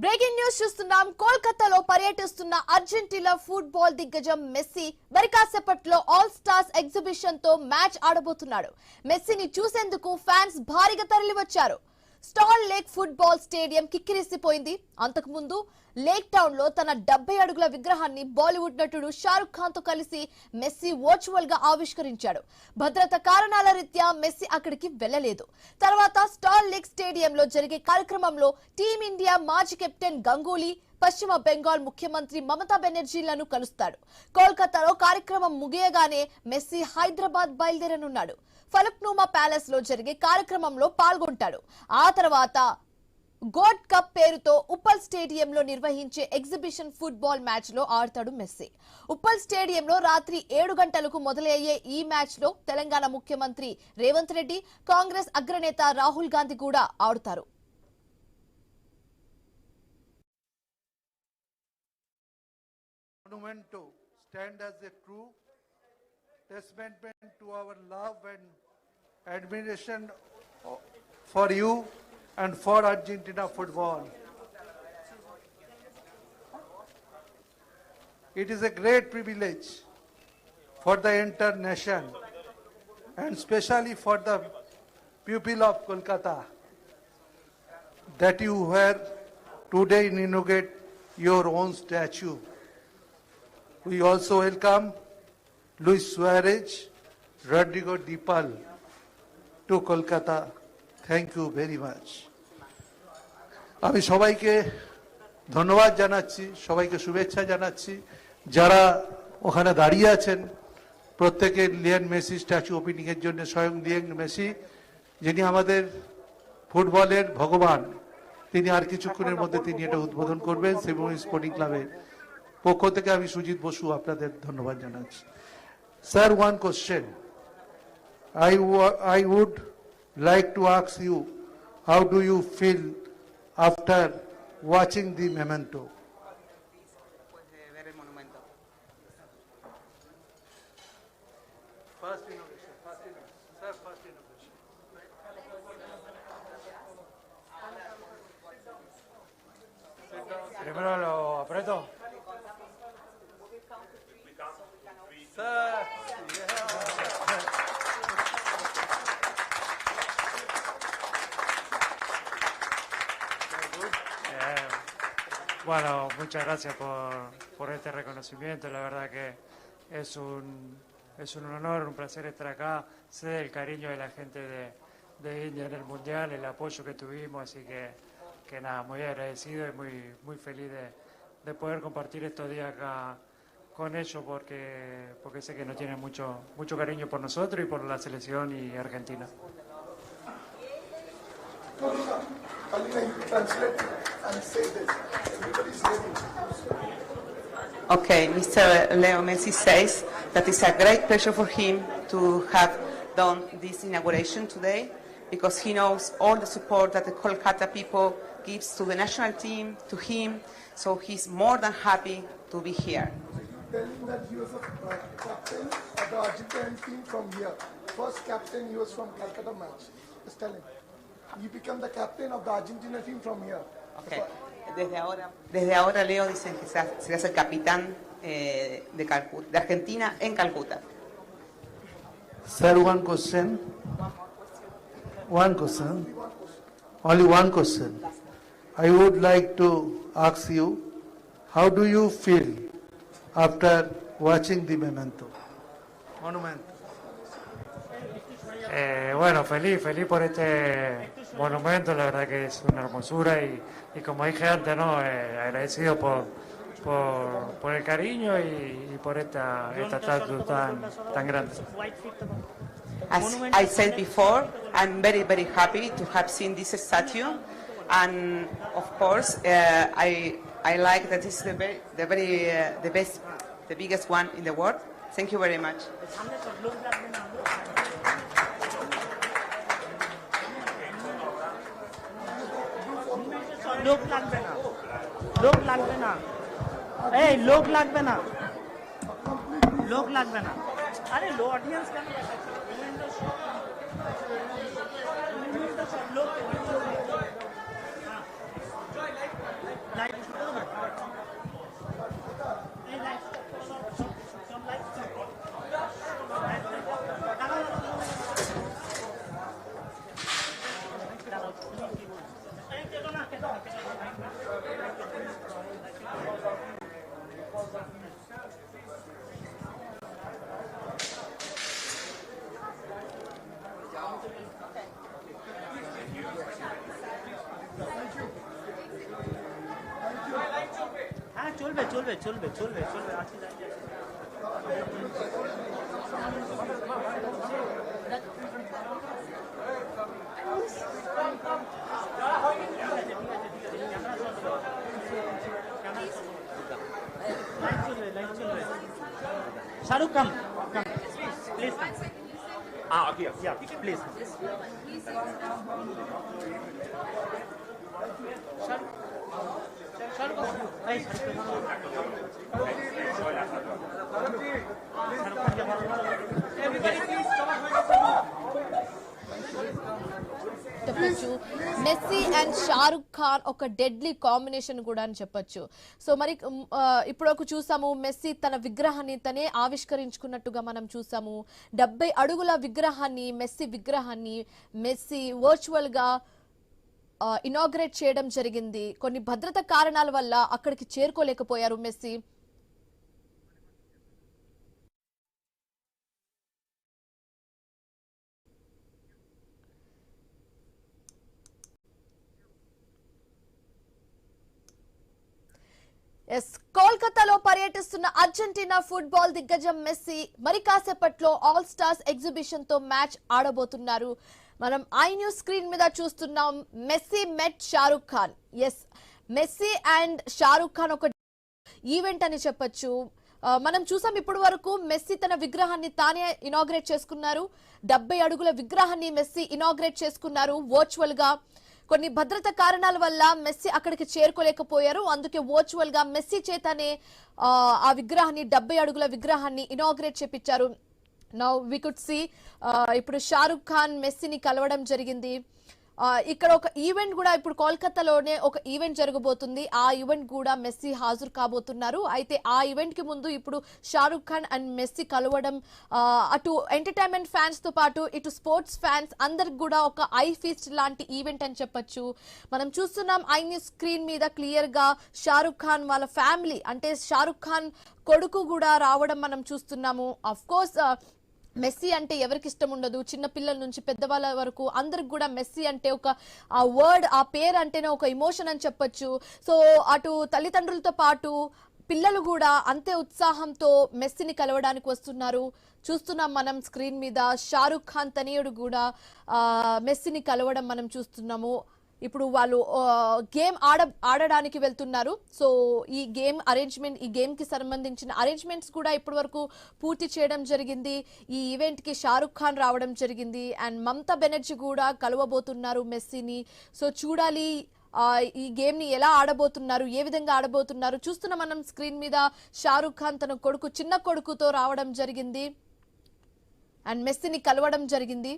Breaking news చూస్తున్నాం. కోల్కతాలో పర్యటిస్తున్న అర్జెంటీనా ఫుట్బాల్ దిగ్గజం మెస్సీ మరికాసేపట్లో ఆల్ స్టార్స్ ఎగ్జిబిషన్ తో మ్యాచ్ ఆడబోతున్నాడు. మెస్సీని చూసేందుకు ఫ్యాన్స్ భారీగా తరలివచ్చారు. స్టాల్ లేక్ ఫుట్బాల్ స్టేడియం కిక్కిరిసిపోయింది. అంతకుముందు లేక్ టౌన్ లో తన 70 అడుగుల విగ్రహాన్ని బాలీవుడ్ నటుడు షారుఖ్ ఖాన్ తో కలిసి మెస్సీ వర్చువల్ గా ఆవిష్కరించాడు. భద్రత కారణాల రీత్యా మెస్సీ అక్కడికి వెళ్లలేదు. తర్వాత స్టాల్ లేక్ స్టేడియంలో జరిగే కార్యక్రమంలో టీమిండియా మాజీ కెప్టెన్ గంగూలీ, పశ్చిమ బెంగాల్ ముఖ్యమంత్రి మమతా బెనర్జీలను కలుస్తాడు. కోల్కతాలో కార్యక్రమం ముగియగానే మెస్సీ హైదరాబాద్ బయలుదేరనున్నాడు. ఫలక్నుమా ప్యాలెస్ లో జరిగే కార్యక్రమంలో పాల్గొంటాడు. ఆ తర్వాత గోల్డ్ కప్ పేరుతో ఉప్పల్ స్టేడియంలో నిర్వహించే ఎగ్జిబిషన్ ఫుట్బాల్ మ్యాచ్ లో ఆడతాడు మెస్సీ. ఉప్పల్ స్టేడియంలో రాత్రి 7 గంటలకు మొదలయ్యే ఈ మ్యాచ్ లో తెలంగాణ ముఖ్యమంత్రి రేవంత్ రెడ్డి, కాంగ్రెస్ అగ్రనేత రాహుల్ గాంధీ కూడా ఆడుతారు. To stand as a true testament to our love and admiration for you and for Argentina football. It is a great privilege for the entire nation and especially for the people of Kolkata that you were today inaugurate your own statue. We also welcome Luis Suarez, Rodrigo De Paul to Kolkata. Thank you very much. আমি সবাইকে ধন্যবাদ জানাচ্ছি, সবাইকে শুভেচ্ছা জানাচ্ছি। যারা ওখানে দাঁড়িয়ে আছেন প্রত্যেকে লিওনেল মেসি স্ট্যাচু ওপেনিং এর জন্য স্বয়ং লিওনেল মেসি, যিনি আমাদের ফুটবলের ভগবান, তিনি আর কিছুক্ষণের মধ্যে তিনি এটা উদ্বোধন করবেন। সেবুই স্পোর্টিং ক্লাবের পক্ষ থেকে আমি সুজিত বসু আপনাদের ধন্যবাদ জানাচ্ছি। Sir, one question. I would like to ask you, how do you feel after watching the memento? First innovation. Sir, first innovation. Primero lo aprieto. Sir, Bueno, muchas gracias por este reconocimiento. La verdad que es un honor, un placer estar acá. Sé del cariño de la gente de India en el Mundial, el apoyo que tuvimos, así que nada, muy agradecido y muy feliz de poder compartir estos días acá con ellos, porque sé que nos tienen mucho cariño por nosotros y por la selección y Argentina. Okay, Mr. Leo Messi says that it's a great pleasure for him to have done this inauguration today because he knows all the support that the Kolkata people gives to the national team, to him, so he's more than happy to be here. Telling that he was a captain of the Argentine team from here. First captain he was from Calcutta match. Just tell him. You become the captain of the Argentina team from here. Okay. Desde ahora Leo dicen que serás el capitán de Argentina en Calcuta. sir, one question. Only one question. I would like to ask you, how do you feel after watching the memento? Monumento. Bueno, feliz por este monumento, la verdad que es una hermosura y como dije antes, ¿no? Agradecido por el cariño y por esta estatua tan grande. As I said before, I'm very happy to have seen this statue, and of course, I like that it's the best, the biggest one in the world. Thank you very much. লোক লাগবে না, লোক লাগবে না, এই লোক লাগবে না, লোক লাগবে না। আরে লো অডিয়েন্স কেন লোক হ্যাঁ চলবে চলবে চলবে চলবে চলবে আছি লাইন চলবে Shahrukh come please yeah please చెప్పొచ్చు మెస్సీ అండ్ షారుఖ్ ఖాన్ ఒక డెడ్లీ కాంబినేషన్ కూడా అని చెప్పొచ్చు. సో మరి ఇప్పుడు చూసాము మెస్సీ తన విగ్రహాన్ని తనే ఆవిష్కరించుకున్నట్టుగా మనం చూసాము. 70 అడుగుల విగ్రహాన్ని మెస్సీ వర్చువల్ గా ఇనాగ్రేట్ చేయడం జరిగింది. కొన్ని భద్రతా కారణాల వల్ల అక్కడికి చేరుకోలేకపోయారు మెస్సీ. కోల్కతాలో పర్యటిస్తున్న అర్జెంటీనా ఫుట్బాల్ దిగ్గజం మెస్సీ మరి కాసేపట్లో ఆల్ స్టార్స్ ఎగ్జిబిషన్ తో మ్యాచ్ ఆడబోతున్నారు. మనం ఐ న్యూస్ స్క్రీన్ మీద చూస్తున్నాం. Messi met Shahrukh Khan. Yes, Messi and Shahrukh Khan ఒక ఈవెంట్ అని చెప్పొచ్చు. మనం చూసాం ఇప్పటి వరకు మెస్సీ తన విగ్రహాన్ని తానే ఇనాగ్రేట్ చేసుకున్నారు. 70 అడుగుల విగ్రహాన్ని మెస్సీ ఇనాగ్రేట్ చేసుకున్నారు వర్చువల్ గా. కొన్ని భద్రతా కారణాల వల్ల మెస్సీ అక్కడికి చేరుకోలేకపోయారు. అందుకే వర్చువల్ గా మెస్సీ చేతనే ఆ విగ్రహాన్ని 70 అడుగుల విగ్రహాన్ని ఇనాగ్రేట్ చేపించారు. నౌ వి కుడ్ సీ ఇప్పుడు షారుఖ్ ఖాన్ మెస్సీని కలవడం జరిగింది. ఇక్కడ ఒక ఈవెంట్ కూడా ఇప్పుడు కోల్కతాలోనే ఒక ఈవెంట్ జరగబోతుంది. ఆ ఈవెంట్ కూడా మెస్సీ హాజరు కాబోతున్నారు. అయితే ఆ ఈవెంట్ కి ముందు ఇప్పుడు షారుఖ్ ఖాన్ అండ్ మెస్సీ కలవడం అటు ఎంటర్టైన్మెంట్ ఫ్యాన్స్ తో పాటు ఇటు స్పోర్ట్స్ ఫ్యాన్స్ అందరికి కూడా ఒక ఐ ఫీస్ట్ లాంటి ఈవెంట్ అని చెప్పొచ్చు. మనం చూస్తున్నాం ఐ న్యూస్ స్క్రీన్ మీద క్లియర్ గా షారుఖ్ ఖాన్ వాళ్ళ ఫ్యామిలీ అంటే షారుఖ్ ఖాన్ కొడుకు కూడా రావడం మనం చూస్తున్నాము. అఫ్ కోర్స్ మెస్సీ అంటే ఎవరికి ఇష్టం ఉండదు, చిన్న పిల్లల నుంచి పెద్దవాళ్ళ వరకు అందరికి కూడా మెస్సీ అంటే ఒక ఆ వర్డ్ ఆ పేరు అంటేనే ఒక ఎమోషన్ అని చెప్పొచ్చు. సో అటు తల్లిదండ్రులతో పాటు పిల్లలు కూడా అంతే ఉత్సాహంతో మెస్సీని కలవడానికి వస్తున్నారు. చూస్తున్నాం మనం స్క్రీన్ మీద షారుఖ్ ఖాన్ తనయుడు కూడా మెస్సీని కలవడం మనం చూస్తున్నాము. ఇప్పుడు వాళ్ళు గేమ్ ఆడడానికి వెళ్తున్నారు. సో ఈ గేమ్ కి సంబంధించిన అరేంజ్మెంట్స్ కూడా ఇప్పటి వరకు పూర్తి చేయడం జరిగింది. ఈ ఈవెంట్ కి షారుఖ్ ఖాన్ రావడం జరిగింది అండ్ మమతా బెనర్జీ కూడా కలవబోతున్నారు మెస్సీని. సో చూడాలి ఈ గేమ్ ని ఎలా ఆడబోతున్నారు, ఏ విధంగా ఆడబోతున్నారు. చూస్తున్నాం మనం స్క్రీన్ మీద షారుఖ్ ఖాన్ తన చిన్న కొడుకుతో రావడం జరిగింది అండ్ మెస్సీని కలవడం జరిగింది.